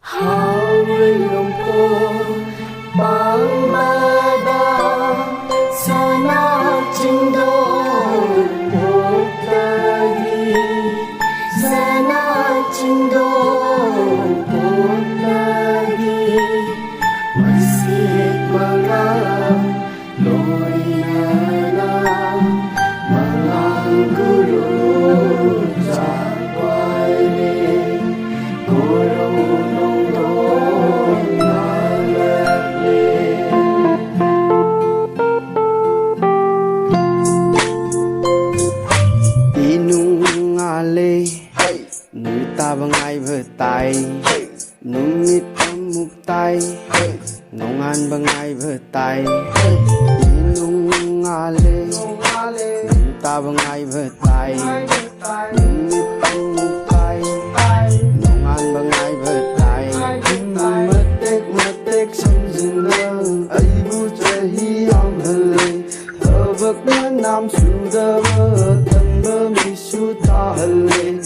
Haurayamko pangmada sana cindor potagi sana cindor potagi masih mga loinana mga guru jakwai Nung tabang ay betay Nung itamugtay Nung bang ay betay Nung ale Nung tabang ay betay Nung itamugtay Nung bang ay betay Matek samjinda ay bujahi ang halay Habak na nam sudaba Tamba misu tahalay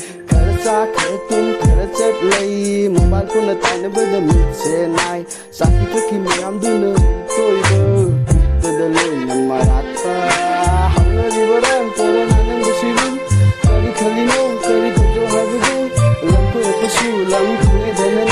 Kharatun kharachat lay mobile phone taina bada mitse nai saki pakhi mayam duna toiba tada lay namarata hamari baran corona nang busilu kari khalino kari kojo habu lam ko epasu lam khule dana